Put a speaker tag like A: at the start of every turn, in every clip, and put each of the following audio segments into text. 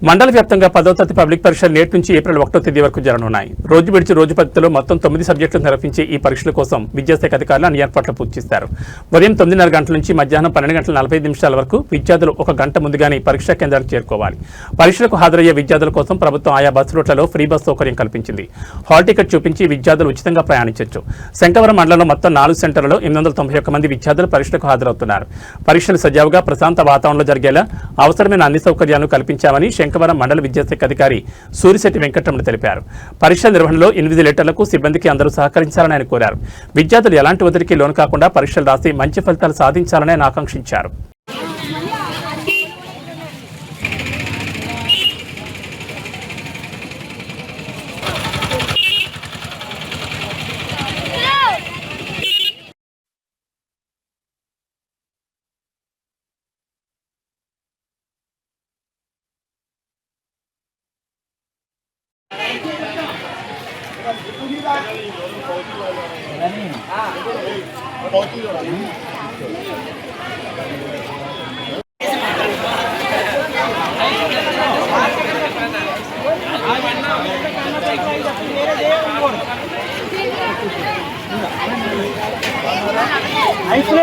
A: మండల వ్యాప్తంగా 10వ తరగతి పబ్లిక్ పరీక్షలు నేటి నుంచి ఏప్రిల్ 1వ తేదీ వరకు జరగనున్నాయి. రోజు విడిచి రోజు పద్ధతిలో మొత్తం 9 సబ్జెక్టులు నిర్వహించే ఈ పరీక్షల కోసం విద్యాశాఖ అధికారులు అన్ని ఏర్పాట్లు పూర్తి చేశారు. ఉదయం 9:30 గంటల నుంచి మధ్యాహ్నం 12:45 వరకు విద్యార్థులు 1 గంట ముందుగానే పరీక్షా కేంద్రాలకు చేరుకోవాలి. పరీక్షలకు హాజరయ్యే విద్యార్థుల కోసం ప్రభుత్వం ఆయా బస్సు రూట్లలో ఫ్రీ బస్ సౌకర్యం కల్పించింది. హాల్ టికెట్ చూపించి విద్యార్థులు ఉచితంగా ప్రయాణించవచ్చు. శంకవరం మండలంలో మొత్తం 4 సెంటర్లలో 891 మంది విద్యార్థులు పరీక్షలకు హాజరవుతున్నారు. పరీక్షలు సజావుగా ప్రశాంత వాతావరణంలో జరిగేలా అవసరమైన అన్ని సౌకర్యాలను కల్పించామని శంకవరం మండల విద్యాశాఖ అధికారి సూరిశెట్టి వెంకటరమణ తెలిపారు. పరీక్ష నిర్వహణలో ఇన్విజిలేటర్లకు సిబ్బందికి అందరూ సహకరించాలని ఆయన కోరారు. విద్యార్థులు ఎలాంటి ఒత్తిడికి లోను కాకుండా పరీక్షలు రాసి మంచి ఫలితాలు సాధించాలని ఆయన ఆకాంక్షించారు.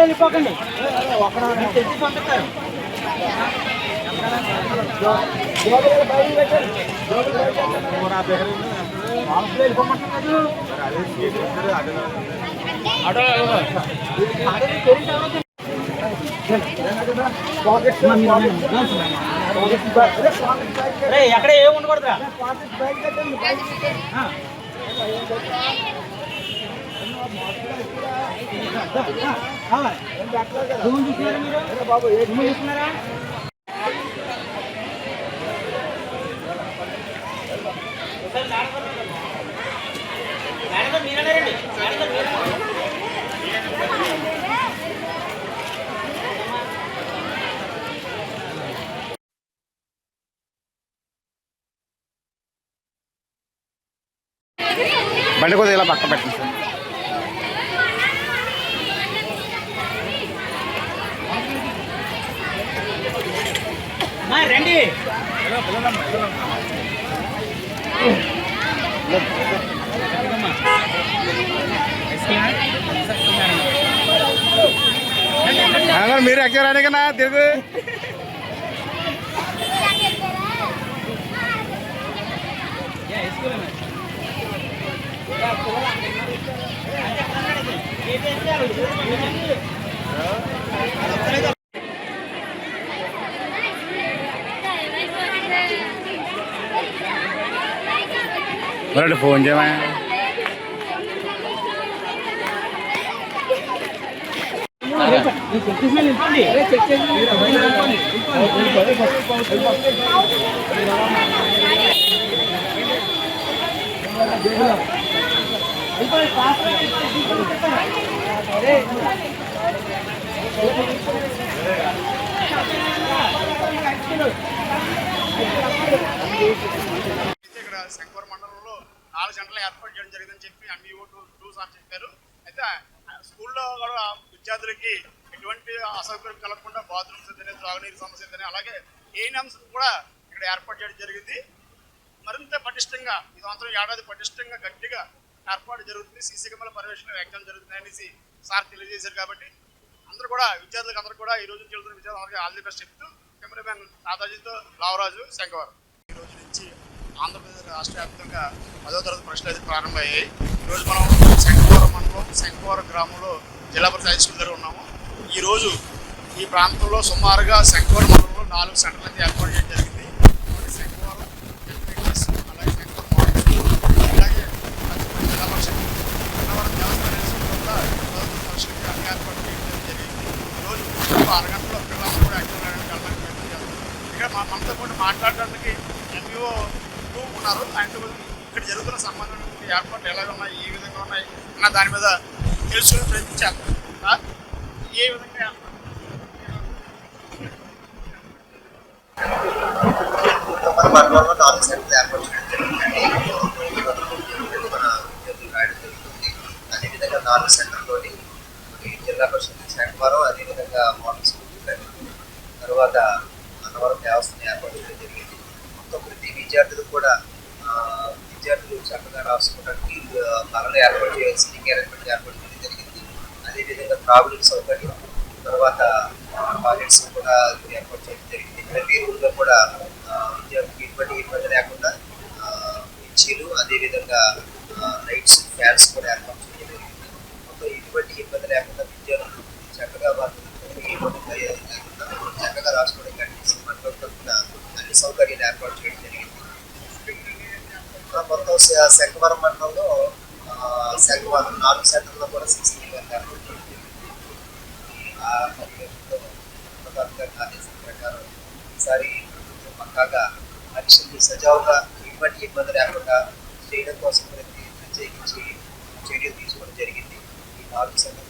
B: వెళ్ళిపోకండి తెచ్చి పంపిస్తారు. ఎక్కడ ఏమి ఉండకూడదురా. బాబు చూస్తున్నారా?
C: బండి కొద్దిగా ఇలా పక్క పెట్టండి సార్.
B: రండి.
C: మీరు ఎక్కరాని కన్నా తిరుగు. మరి ఫోన్ చేయమా.
D: ఇక్కడ శంకవరం మండలంలో 4 సెంటర్లు ఏర్పాటు చేయడం జరిగిందని చెప్పి ఎంఈఓ 2 సార్ చెప్పారు. అయితే స్కూల్లో కూడా విద్యార్థులకి ఎటువంటి అసౌకర్యం కలగకుండా బాత్రూమ్స్ అయితేనే, త్రాగునీరు సమస్య అయితేనే, అలాగే ఏఎన్ఎంస్ కూడా ఇక్కడ ఏర్పాటు చేయడం జరిగింది. మరింత పటిష్టంగా ఈ సంవత్సరం ఏడాది పటిష్టంగా గట్టిగా ఏర్పాటు జరుగుతుంది. సీసీ కెమెరాల పర్యవేక్షణ ఎగ్జామ్ జరుగుతుంది అనేసి సార్ తెలియజేశారు. కాబట్టి అందరూ కూడా విద్యార్థులకు అందరూ కూడా ఈ రోజు చదువుతున్న విద్యార్థులందరికీ ఆల్ ది బెస్ట్ చెప్తూ కెమెరామెన్ తాతాజీతో లావరాజు, శంకవరం. ఈ రోజు నుంచి ఆంధ్రప్రదేశ్ రాష్ట్ర వ్యాప్తంగా 10వ తరగతి పరీక్షలు అయితే ప్రారంభమయ్యాయి. ఈరోజు మనం శంకవరం మండలం శంకవరం గ్రామంలో జిల్లా పరిషత్ హై స్కూల్ దగ్గర ఉన్నాము. ఈరోజు ఈ ప్రాంతంలో సుమారుగా శంకవరం మండలంలో 4 సెంటర్లు అయితే ఏర్పాటు చేయడం జరిగింది. శంకవరం అలాగే శంకవరం అలాగే జిల్లా పరిషత్ అన్నవరం దేవస్థానం కూడా పరీక్షలకి అన్ని ఏర్పాటు చేయడం జరిగింది. ఈరోజు అరగంటలో పిల్లలందరూ కూడా యాక్టివ్ అవ్వడానికి వెళ్ళడానికి ప్రయత్నం చేస్తారు. ఇక్కడ మనతో పాటు మాట్లాడడానికి ఎంఈఓ 2 ఉన్నారు. ఆయనతో ఇక్కడ జరుగుతున్న సంబంధం ఏర్పాట్లు ఎలాగ ఉన్నాయి, ఏ విధంగా ఉన్నాయి అన్న దాని మీద తెలుసుకుని ప్రయత్నించారు. ఏ విధంగా
E: మండలంలో 4 సెంటర్లు ఏర్పాటు చేయడం జరిగింది. అదేవిధంగా 4 సెంటర్లోని జిల్లా పరిషత్ శంకవరం, అదేవిధంగా మోడల్ స్కూల్, తర్వాత అన్నవరం దేవస్థానం ఏర్పాటు చేయడం జరిగింది. మొత్తం విద్యార్థులు కూడా విద్యార్థులు చక్కగా రాసుకోవడానికి బలలో ఏర్పాటు చేయాలి, సిట్టింగ్ అరేంజ్మెంట్ ఏర్పాటు చేయడం జరిగింది. అదేవిధంగా త్రాగునీటి సౌకర్యం, తర్వాత టాయిలెట్స్ కూడా ఏర్పాటు చేయడం జరిగింది. ప్రతి రూమ్లో కూడా విద్యార్థులకు ఎటువంటి ఇబ్బంది లేకుండా బెంచీలు, అదేవిధంగా లైట్స్, ఫ్యాన్స్ కూడా ఏర్పాటు చేయడం జరిగింది. మొత్తం ఎటువంటి ఇబ్బంది లేకుండా విద్యార్థులు చక్కగా వాళ్ళు చక్కగా రాసుకోవడానికి మండలం తరఫున అన్ని సౌకర్యాలు ఏర్పాటు చేయడం జరిగింది. మొత్తం శంఖవరం మండలంలో శంఖవరం 4 సెంటర్లో కూడా సీసీ ఏర్పాటు చేయడం జరిగింది. ఆ పర్యవేక్షణలో ఆదేశం ప్రకారం ఈసారి పక్కాగా పరీక్షలు సజావుగా ఎటువంటి ఇబ్బంది లేకుండా చేయడం కోసం ప్రత్యేకించి చర్యలు తీసుకోవడం జరిగింది. ఈ 4 సెంటర్